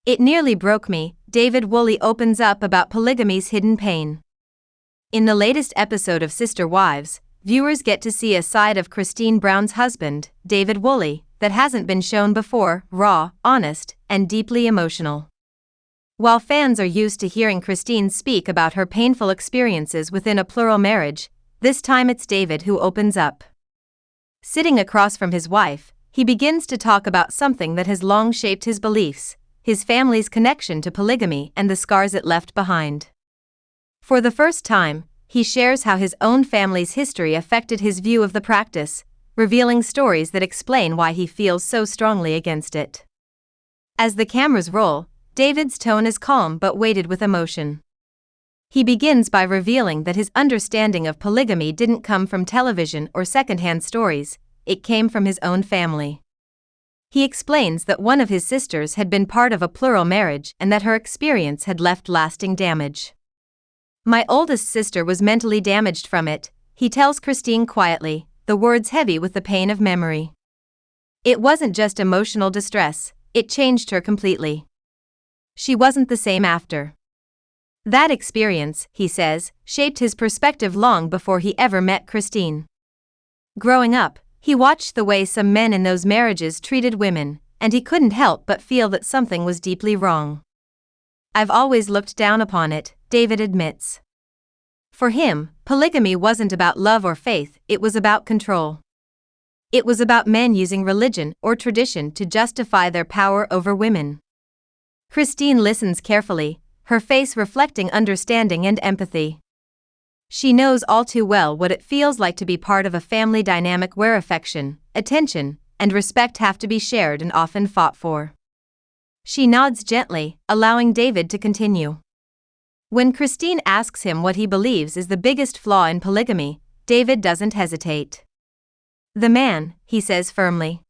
It nearly broke me. Woolley opens up about polygamy's hidden pain. In the latest episode of Sister Wives, viewers get to see a side of Christine Brown's husband, Woolley, that hasn't been shown before: raw, honest, and deeply emotional. While fans are used to hearing Christine speak about her painful experiences within a plural marriage, this time it's David who opens up. Sitting across from his wife, he begins to talk about something that has long shaped his beliefs: his family's connection to polygamy and the scars it left behind. For the first time, he shares how his own family's history affected his view of the practice, revealing stories that explain why he feels so strongly against it. As the cameras roll, David's tone is calm but weighted with emotion. He begins by revealing that his understanding of polygamy didn't come from television or secondhand stories, it came from his own family. He explains that one of his sisters had been part of a plural marriage and that her experience had left lasting damage. "My oldest sister was mentally damaged from it," he tells Christine quietly, the words heavy with the pain of memory. "It wasn't just emotional distress, it changed her completely. She wasn't the same after. That experience," he says, "shaped his perspective long before he ever met Christine. Growing up, he watched the way some men in those marriages treated women, and he couldn't help but feel that something was deeply wrong. I've always looked down upon it," David admits. For him, polygamy wasn't about love or faith, it was about control. It was about men using religion or tradition to justify their power over women. Christine listens carefully, her face reflecting understanding and empathy. She knows all too well what it feels like to be part of a family dynamic where affection, attention, and respect have to be shared and often fought for. She nods gently, allowing David to continue. When Christine asks him what he believes is the biggest flaw in polygamy, David doesn't hesitate. "The man," he says firmly.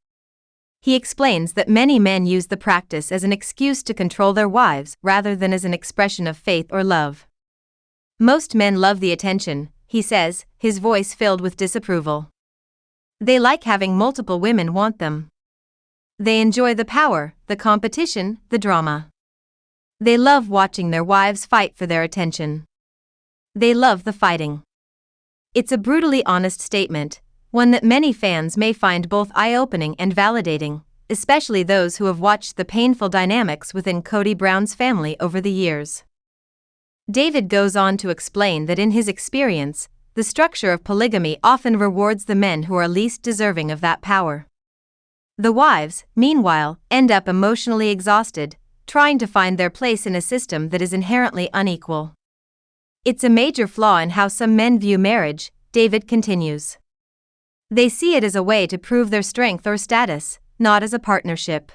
He explains that many men use the practice as an excuse to control their wives rather than as an expression of faith or love. "Most men love the attention," he says, his voice filled with disapproval. "They like having multiple women want them. They enjoy the power, the competition, the drama. They love watching their wives fight for their attention. They love the fighting." It's a brutally honest statement, one that many fans may find both eye-opening and validating, especially those who have watched the painful dynamics within Kody Brown's family over the years. David goes on to explain that in his experience, the structure of polygamy often rewards the men who are least deserving of that power. The wives, meanwhile, end up emotionally exhausted, trying to find their place in a system that is inherently unequal. "It's a major flaw in how some men view marriage," David continues. "They see it as a way to prove their strength or status, not as a partnership."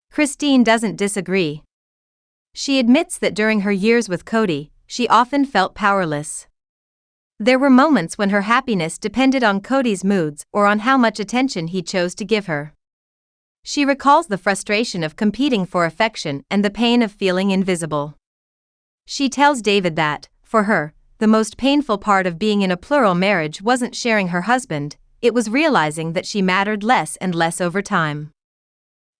Christine doesn't disagree. She admits that during her years with Kody, she often felt powerless. There were moments when her happiness depended on Kody's moods or on how much attention he chose to give her. She recalls the frustration of competing for affection and the pain of feeling invisible. She tells David that, for her, the most painful part of being in a plural marriage wasn't sharing her husband, it was realizing that she mattered less and less over time.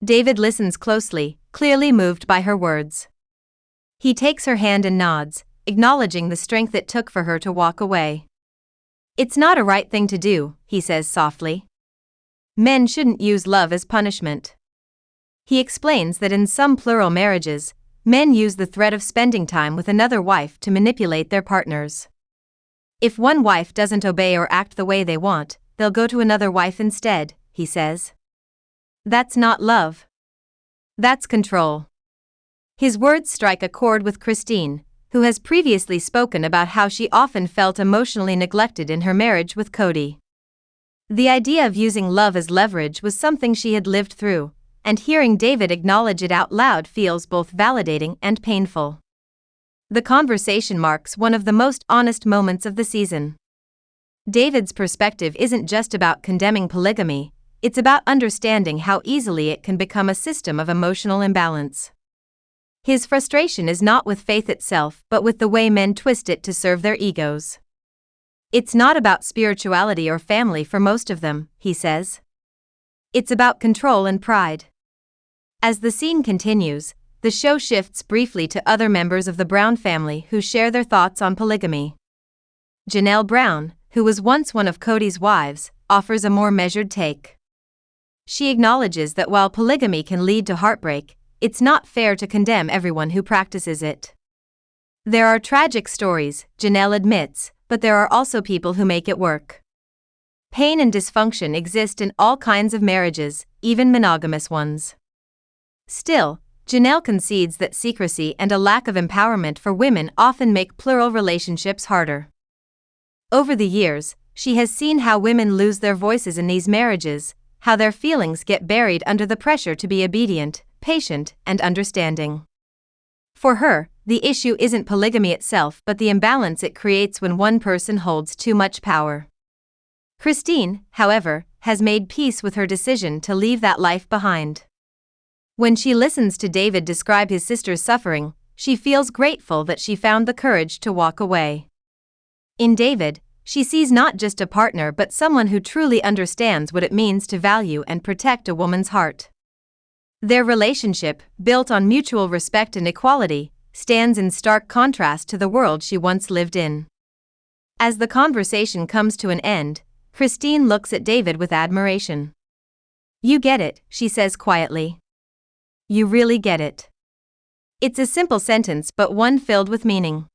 David listens closely, clearly moved by her words. He takes her hand and nods, acknowledging the strength it took for her to walk away. "It's not a right thing to do," he says softly. "Men shouldn't use love as punishment." He explains that in some plural marriages, men use the threat of spending time with another wife to manipulate their partners. If one wife doesn't obey or act the way they want, they'll go to another wife instead, he says. "That's not love. That's control." His words strike a chord with Christine, who has previously spoken about how she often felt emotionally neglected in her marriage with Kody. The idea of using love as leverage was something she had lived through, and hearing David acknowledge it out loud feels both validating and painful. The conversation marks one of the most honest moments of the season. David's perspective isn't just about condemning polygamy, it's about understanding how easily it can become a system of emotional imbalance. His frustration is not with faith itself but with the way men twist it to serve their egos. "It's not about spirituality or family for most of them," he says. "It's about control and pride." As the scene continues, the show shifts briefly to other members of the Brown family who share their thoughts on polygamy. Janelle Brown, who was once one of Kody's wives, offers a more measured take. She acknowledges that while polygamy can lead to heartbreak, it's not fair to condemn everyone who practices it. There are tragic stories, Janelle admits, but there are also people who make it work. Pain and dysfunction exist in all kinds of marriages, even monogamous ones. Still, Janelle concedes that secrecy and a lack of empowerment for women often make plural relationships harder. Over the years, she has seen how women lose their voices in these marriages, how their feelings get buried under the pressure to be obedient, patient, and understanding. For her, the issue isn't polygamy itself but the imbalance it creates when one person holds too much power. Christine, however, has made peace with her decision to leave that life behind. When she listens to David describe his sister's suffering, she feels grateful that she found the courage to walk away. In David, she sees not just a partner but someone who truly understands what it means to value and protect a woman's heart. Their relationship, built on mutual respect and equality, stands in stark contrast to the world she once lived in. As the conversation comes to an end, Christine looks at David with admiration. "You get it," she says quietly. "You really get it." It's a simple sentence but one filled with meaning.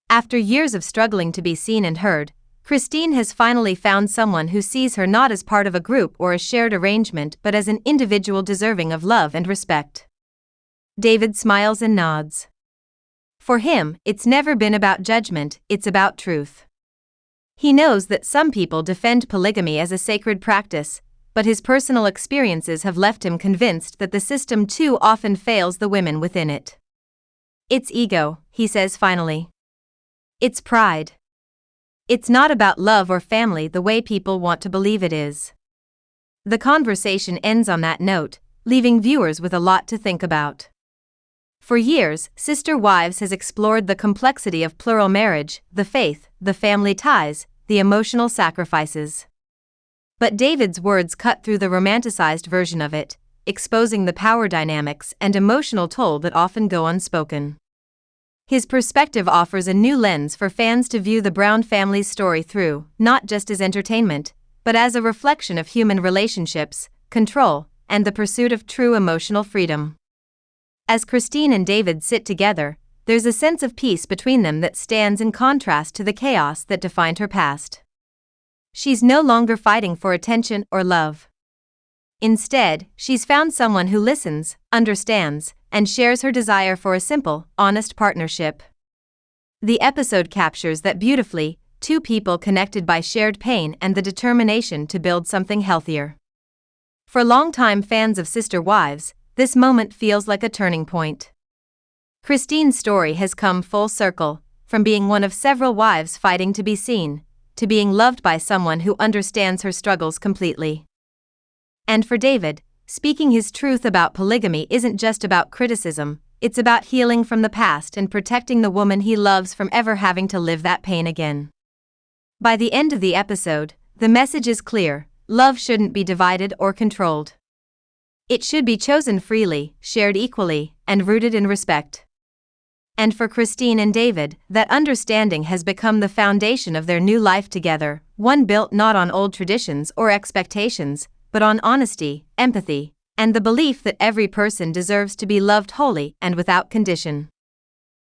After years of struggling to be seen and heard, Christine has finally found someone who sees her not as part of a group or a shared arrangement but as an individual deserving of love and respect. David smiles and nods. For him, it's never been about judgment, it's about truth. He knows that some people defend polygamy as a sacred practice, but his personal experiences have left him convinced that the system too often fails the women within it. "It's ego," he says finally. "It's pride. It's not about love or family the way people want to believe it is." The conversation ends on that note, leaving viewers with a lot to think about. For years, Sister Wives has explored the complexity of plural marriage, the faith, the family ties, the emotional sacrifices. But David's words cut through the romanticized version of it, exposing the power dynamics and emotional toll that often go unspoken. His perspective offers a new lens for fans to view the Brown family's story through, not just as entertainment, but as a reflection of human relationships, control, and the pursuit of true emotional freedom. As Christine and David sit together, there's a sense of peace between them that stands in contrast to the chaos that defined her past. She's no longer fighting for attention or love. Instead, she's found someone who listens, understands, and shares her desire for a simple, honest partnership. The episode captures that beautifully, two people connected by shared pain and the determination to build something healthier. For longtime fans of Sister Wives, this moment feels like a turning point. Christine's story has come full circle, from being one of several wives fighting to be seen, to being loved by someone who understands her struggles completely. And for David, speaking his truth about polygamy isn't just about criticism, it's about healing from the past and protecting the woman he loves from ever having to live that pain again. By the end of the episode, the message is clear: love shouldn't be divided or controlled. It should be chosen freely, shared equally, and rooted in respect. And for Christine and David, that understanding has become the foundation of their new life together, one built not on old traditions or expectations, but on honesty, empathy, and the belief that every person deserves to be loved wholly and without condition.